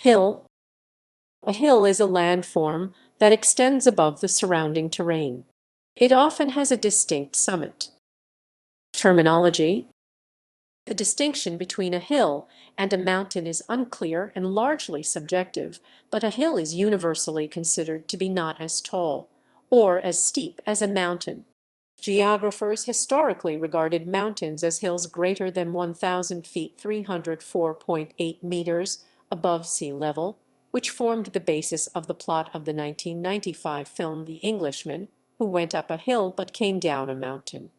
Hill. A hill is a landform that extends above the surrounding terrain. It often has a distinct summit. Terminology. The distinction between a hill and a mountain is unclear and largely subjective, but a hill is universally considered to be not as tall or as steep as a mountain. Geographers historically regarded mountains as hills greater than 1,000 feet 304.8 meters above sea level, which formed the basis of the plot of the 1995 film The Englishman, who went up a hill but came down a mountain.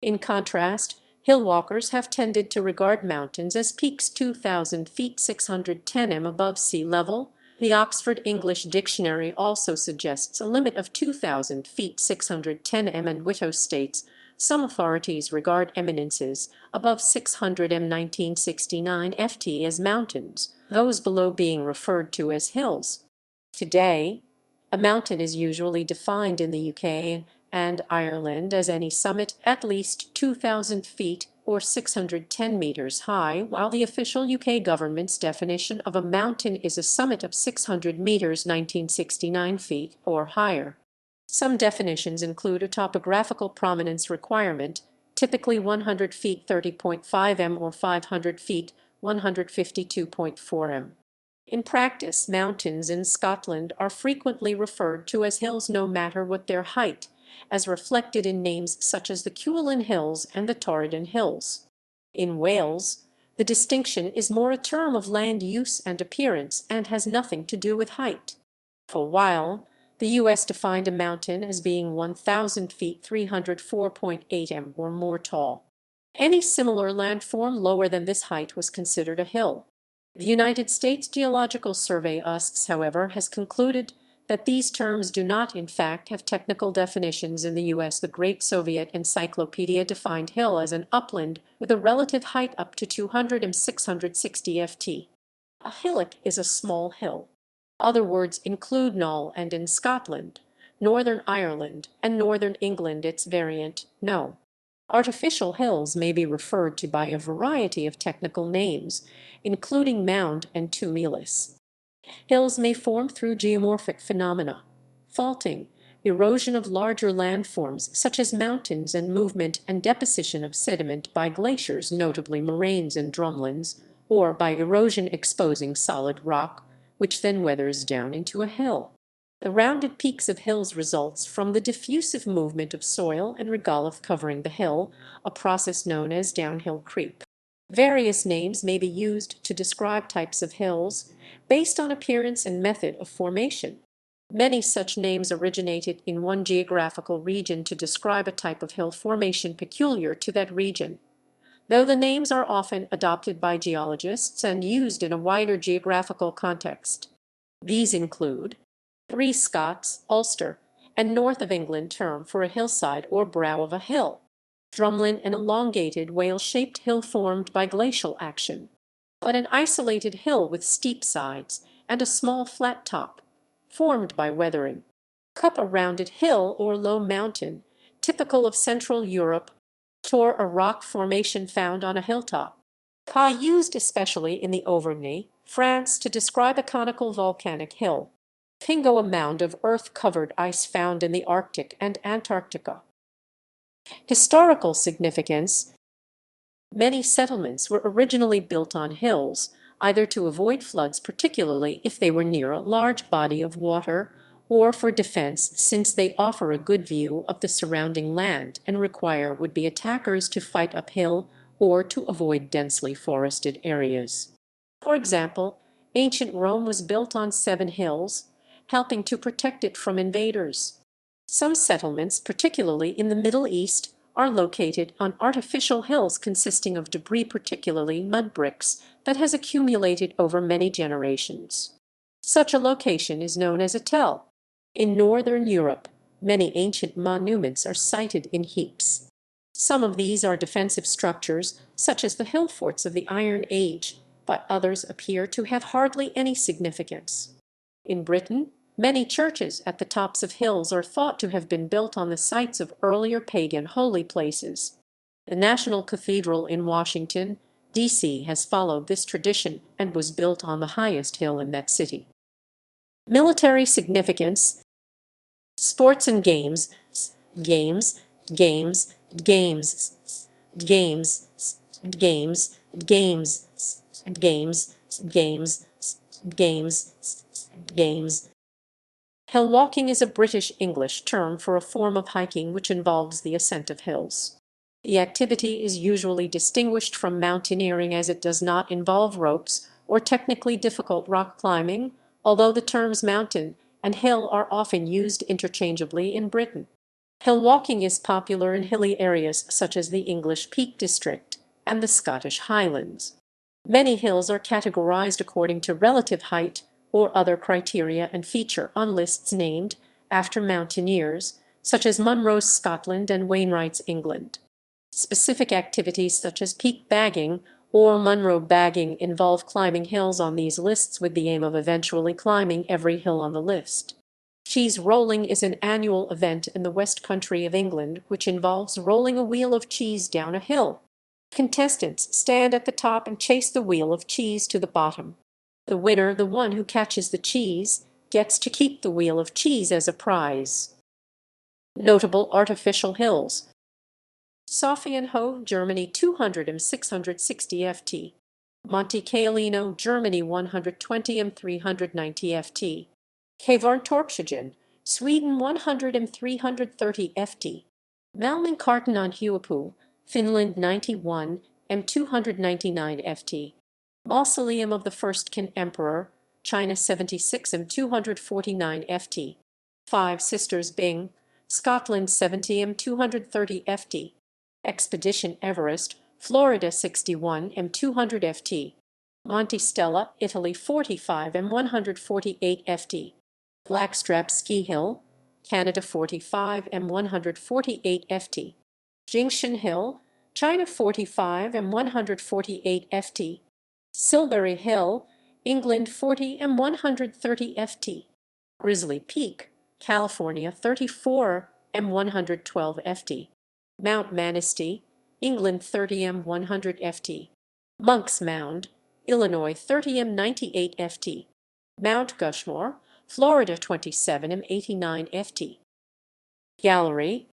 In contrast, hill walkers have tended to regard mountains as peaks 2,000 feet 610 m above sea level. The Oxford English Dictionary also suggests a limit of 2,000 feet 610 m, and Whitto states some authorities regard eminences above 600 m 1969 ft as mountains, those below being referred to as hills. Today, a mountain is usually defined in the UK and Ireland as any summit at least 2,000 feet or 610 meters high, while the official UK government's definition of a mountain is a summit of 600 meters 1969 feet or higher. Some definitions include a topographical prominence requirement, typically 100 feet 30.5 m or 500 feet 152.4 m. In practice, mountains in Scotland are frequently referred to as hills no matter what their height, as reflected in names such as the Cuillin Hills and the Torridon Hills. In Wales, the distinction is more a term of land use and appearance and has nothing to do with height. For a while, the U.S. defined a mountain as being 1,000 feet 304.8 m or more tall. Any similar landform lower than this height was considered a hill. The United States Geological Survey (USGS), however, has concluded that these terms do not in fact have technical definitions in the U.S. The Great Soviet Encyclopedia defined hill as an upland with a relative height up to 200 m 660 ft. A hillock is a small hill. Other words include knoll and in Scotland, Northern Ireland, and Northern England its variant, no. Artificial hills may be referred to by a variety of technical names, including mound and tumulus. Hills may form through geomorphic phenomena, faulting, erosion of larger landforms such as mountains, and movement and deposition of sediment by glaciers, notably moraines and drumlins, or by erosion exposing solid rock, which then weathers down into a hill. The rounded peaks of hills results from the diffusive movement of soil and regolith covering the hill, a process known as downhill creep. Various names may be used to describe types of hills, based on appearance and method of formation. Many such names originated in one geographical region to describe a type of hill formation peculiar to that region, though the names are often adopted by geologists and used in a wider geographical context. These include Three Scots, Ulster, and North of England term for a hillside or brow of a hill. Drumlin, an elongated whale-shaped hill formed by glacial action, but an isolated hill with steep sides and a small flat top, formed by weathering. Cup, a rounded hill or low mountain, typical of Central Europe. Tor, a rock formation found on a hilltop. Ka, used especially in the Auvergne, France, to describe a conical volcanic hill. Pingo, a mound of earth-covered ice found in the Arctic and Antarctica. Historical significance. Many settlements were originally built on hills, either to avoid floods, particularly if they were near a large body of water, or for defense, since they offer a good view of the surrounding land and require would-be attackers to fight uphill or to avoid densely forested areas. For example, ancient Rome was built on 7 hills, helping to protect it from invaders. Some settlements, particularly in the Middle East, are located on artificial hills consisting of debris, particularly mud bricks, that has accumulated over many generations. Such a location is known as a tell. In Northern Europe, many ancient monuments are sited in heaps. Some of these are defensive structures, such as the hill forts of the Iron Age, but others appear to have hardly any significance. In Britain, many churches at the tops of hills are thought to have been built on the sites of earlier pagan holy places. The National Cathedral in Washington, DC has followed this tradition and was built on the highest hill in that city. Military significance. Sports and games, games, games, games, games, games, games, games, games, games. Hill walking is a British English term for a form of hiking which involves the ascent of hills. The activity is usually distinguished from mountaineering as it does not involve ropes or technically difficult rock climbing, although the terms mountain and hill are often used interchangeably in Britain. Hill walking is popular in hilly areas such as the English Peak District and the Scottish Highlands. Many hills are categorized according to relative height or other criteria and feature on lists named after mountaineers, such as Munro's Scotland and Wainwright's England. Specific activities such as peak bagging or Munro bagging involve climbing hills on these lists with the aim of eventually climbing every hill on the list. Cheese rolling is an annual event in the West Country of England which involves rolling a wheel of cheese down a hill. Contestants stand at the top and chase the wheel of cheese to the bottom. The winner, the one who catches the cheese, gets to keep the wheel of cheese as a prize. Notable artificial hills. Sophienhof, Germany 200 m 660 ft. Monte Caolino, Germany 120 m 390 ft. Kvarntorpshagen, Sweden 100 m 330 ft. Malminkarten on Huapu, Finland 91 m 299 ft. Mausoleum of the First Qin Emperor, China 76 m 249 ft. Five Sisters Bing, Scotland 70 m 230 ft. Expedition Everest, Florida 61 m 200 ft. Monte Stella, Italy 45 m 148 ft. Blackstrap Ski Hill, Canada 45 m 148 ft. Jingshan Hill, China 45 m 148 ft. Silbury Hill, England 40 m 130 ft. Grizzly Peak, California 34 m 112 ft. Mount Manistee, England 30 m 100 ft. Monk's Mound, Illinois 30 m 98 ft. Mount Gushmore, Florida 27 m 89 ft. Gallery,